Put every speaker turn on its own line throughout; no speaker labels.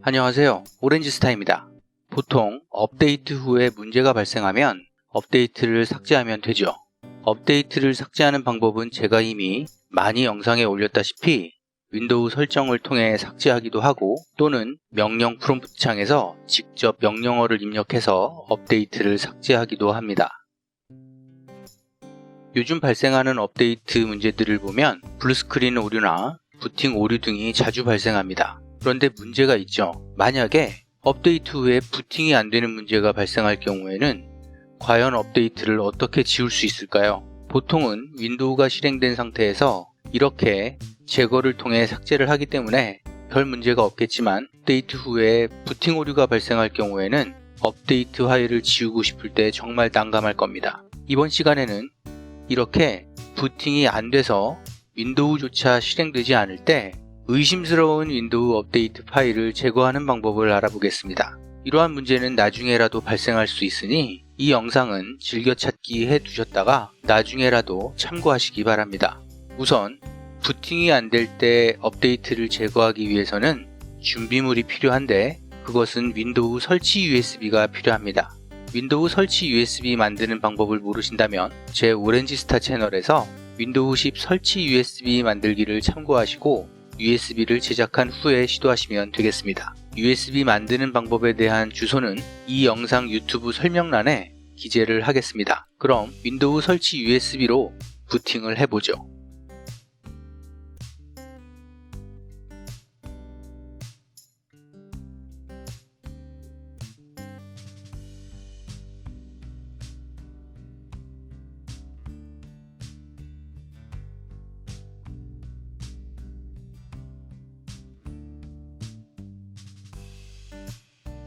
안녕하세요. 오렌지스타입니다. 보통 업데이트 후에 문제가 발생하면 업데이트를 삭제하면 되죠. 업데이트를 삭제하는 방법은 제가 이미 많이 영상에 올렸다시피 윈도우 설정을 통해 삭제하기도 하고 또는 명령 프롬프트 창에서 직접 명령어를 입력해서 업데이트를 삭제하기도 합니다. 요즘 발생하는 업데이트 문제들을 보면 블루스크린 오류나 부팅 오류 등이 자주 발생합니다. 그런데 문제가 있죠. 만약에 업데이트 후에 부팅이 안 되는 문제가 발생할 경우에는 과연 업데이트를 어떻게 지울 수 있을까요? 보통은 윈도우가 실행된 상태에서 이렇게 제거를 통해 삭제를 하기 때문에 별 문제가 없겠지만 업데이트 후에 부팅 오류가 발생할 경우에는 업데이트 파일을 지우고 싶을 때 정말 난감할 겁니다. 이번 시간에는 이렇게 부팅이 안 돼서 윈도우조차 실행되지 않을 때 의심스러운 윈도우 업데이트 파일을 제거하는 방법을 알아보겠습니다. 이러한 문제는 나중에라도 발생할 수 있으니 이 영상은 즐겨찾기 해두셨다가 나중에라도 참고하시기 바랍니다. 우선 부팅이 안 될 때 업데이트를 제거하기 위해서는 준비물이 필요한데 그것은 윈도우 설치 USB가 필요합니다. 윈도우 설치 USB 만드는 방법을 모르신다면 제 오렌지스타 채널에서 윈도우 10 설치 USB 만들기를 참고하시고 USB를 제작한 후에 시도하시면 되겠습니다. USB 만드는 방법에 대한 주소는 이 영상 유튜브 설명란에 기재를 하겠습니다. 그럼 윈도우 설치 USB로 부팅을 해보죠.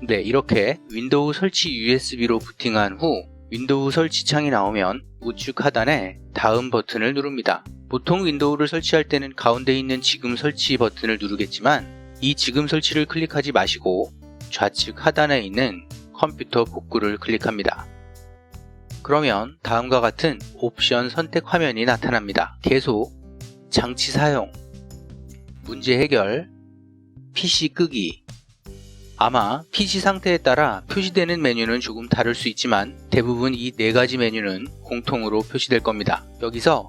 네, 이렇게 윈도우 설치 USB로 부팅한 후 윈도우 설치 창이 나오면 우측 하단에 다음 버튼을 누릅니다. 보통 윈도우를 설치할 때는 가운데 있는 지금 설치 버튼을 누르겠지만 이 지금 설치를 클릭하지 마시고 좌측 하단에 있는 컴퓨터 복구를 클릭합니다. 그러면 다음과 같은 옵션 선택 화면이 나타납니다. 계속, 장치 사용, 문제 해결, PC 끄기. 아마 PC 상태에 따라 표시되는 메뉴는 조금 다를 수 있지만 대부분 이 4가지 메뉴는 공통으로 표시될 겁니다. 여기서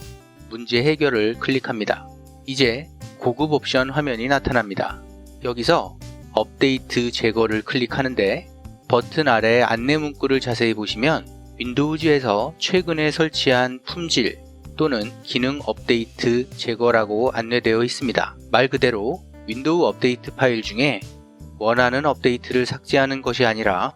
문제 해결을 클릭합니다. 이제 고급 옵션 화면이 나타납니다. 여기서 업데이트 제거를 클릭하는데 버튼 아래 안내 문구를 자세히 보시면 윈도우즈에서 최근에 설치한 품질 또는 기능 업데이트 제거라고 안내되어 있습니다. 말 그대로 윈도우 업데이트 파일 중에 원하는 업데이트를 삭제하는 것이 아니라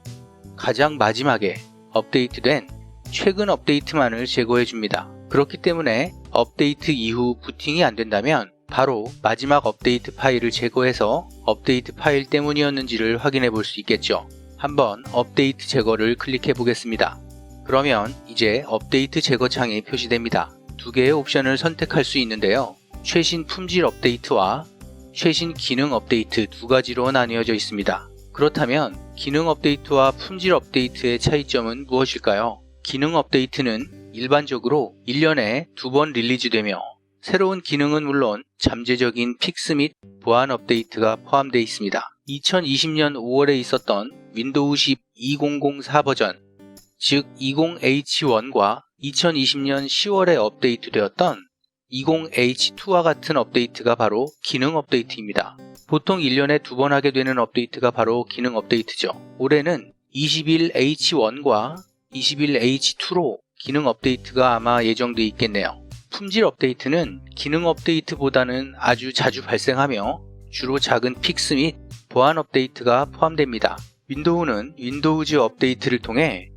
가장 마지막에 업데이트된 최근 업데이트만을 제거해 줍니다. 그렇기 때문에 업데이트 이후 부팅이 안 된다면 바로 마지막 업데이트 파일을 제거해서 업데이트 파일 때문이었는지를 확인해 볼 수 있겠죠. 한번 업데이트 제거를 클릭해 보겠습니다. 그러면 이제 업데이트 제거 창이 표시됩니다. 2개의 옵션을 선택할 수 있는데요. 최신 품질 업데이트와 최신 기능 업데이트 2가지로 나뉘어져 있습니다. 그렇다면 기능 업데이트와 품질 업데이트의 차이점은 무엇일까요? 기능 업데이트는 일반적으로 1년에 2번 릴리즈되며 새로운 기능은 물론 잠재적인 픽스 및 보안 업데이트가 포함되어 있습니다. 2020년 5월에 있었던 윈도우 10 2004 버전, 즉 20H1과 2020년 10월에 업데이트되었던 20H2와 같은 업데이트가 바로 기능 업데이트입니다. 보통 1년에 2번 하게 되는 업데이트가 바로 기능 업데이트죠. 올해는 21H1과 21H2로 기능 업데이트가 아마 예정돼 있겠네요. 품질 업데이트는 기능 업데이트보다는 아주 자주 발생하며 주로 작은 픽스 및 보안 업데이트가 포함됩니다. 윈도우는 윈도우즈 업데이트를 통해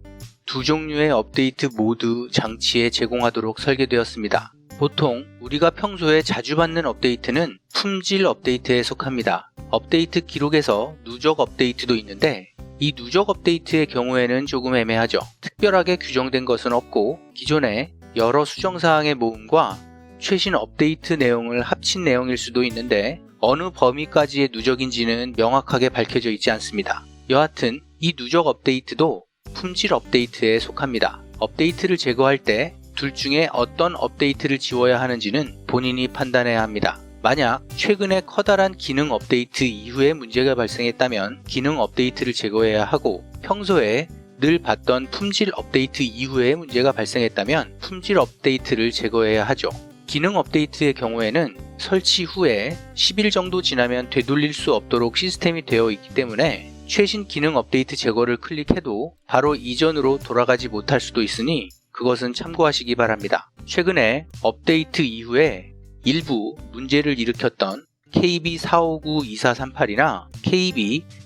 2종류의 업데이트 모드 장치에 제공하도록 설계되었습니다. 보통 우리가 평소에 자주 받는 업데이트는 품질 업데이트에 속합니다. 업데이트 기록에서 누적 업데이트도 있는데 이 누적 업데이트의 경우에는 조금 애매하죠. 특별하게 규정된 것은 없고 기존의 여러 수정사항의 모음과 최신 업데이트 내용을 합친 내용일 수도 있는데 어느 범위까지의 누적인지는 명확하게 밝혀져 있지 않습니다. 여하튼 이 누적 업데이트도 품질 업데이트에 속합니다. 업데이트를 제거할 때 둘 중에 어떤 업데이트를 지워야 하는지는 본인이 판단해야 합니다. 만약 최근에 커다란 기능 업데이트 이후에 문제가 발생했다면 기능 업데이트를 제거해야 하고, 평소에 늘 봤던 품질 업데이트 이후에 문제가 발생했다면 품질 업데이트를 제거해야 하죠. 기능 업데이트의 경우에는 설치 후에 10일 정도 지나면 되돌릴 수 없도록 시스템이 되어 있기 때문에 최신 기능 업데이트 제거를 클릭해도 바로 이전으로 돌아가지 못할 수도 있으니 그것은 참고하시기 바랍니다. 최근에 업데이트 이후에 일부 문제를 일으켰던 KB4592438이나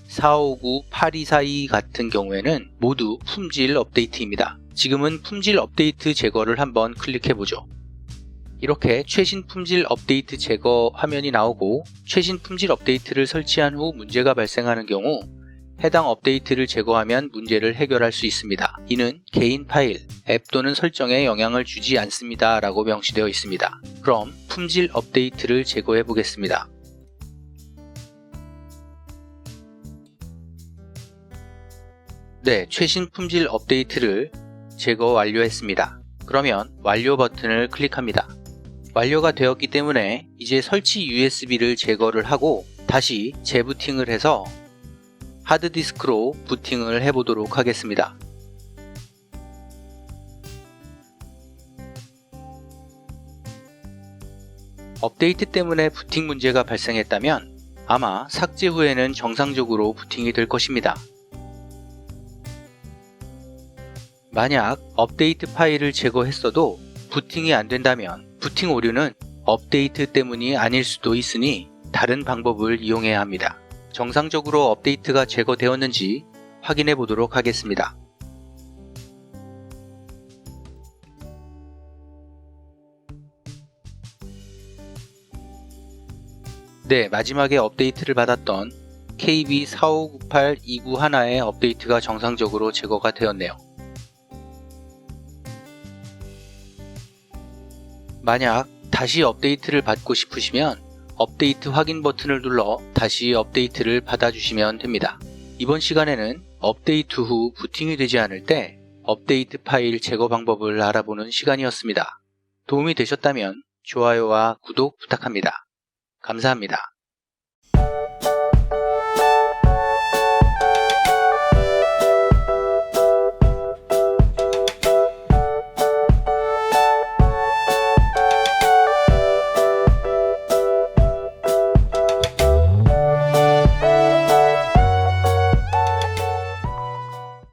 KB4598242 같은 경우에는 모두 품질 업데이트입니다. 지금은 품질 업데이트 제거를 한번 클릭해보죠. 이렇게 최신 품질 업데이트 제거 화면이 나오고, 최신 품질 업데이트를 설치한 후 문제가 발생하는 경우 해당 업데이트를 제거하면 문제를 해결할 수 있습니다. 이는 개인 파일, 앱 또는 설정에 영향을 주지 않습니다 라고 명시되어 있습니다. 그럼 품질 업데이트를 제거해 보겠습니다. 네, 최신 품질 업데이트를 제거 완료했습니다. 그러면 완료 버튼을 클릭합니다. 완료가 되었기 때문에 이제 설치 USB를 제거를 하고 다시 재부팅을 해서 하드디스크로 부팅을 해보도록 하겠습니다. 업데이트 때문에 부팅 문제가 발생했다면 아마 삭제 후에는 정상적으로 부팅이 될 것입니다. 만약 업데이트 파일을 제거했어도 부팅이 안 된다면 부팅 오류는 업데이트 때문이 아닐 수도 있으니 다른 방법을 이용해야 합니다. 정상적으로 업데이트가 제거되었는지 확인해 보도록 하겠습니다. 네, 마지막에 업데이트를 받았던 KB4598291의 업데이트가 정상적으로 제거가 되었네요. 만약 다시 업데이트를 받고 싶으시면 업데이트 확인 버튼을 눌러 다시 업데이트를 받아주시면 됩니다. 이번 시간에는 업데이트 후 부팅이 되지 않을 때 업데이트 파일 제거 방법을 알아보는 시간이었습니다. 도움이 되셨다면 좋아요와 구독 부탁합니다. 감사합니다.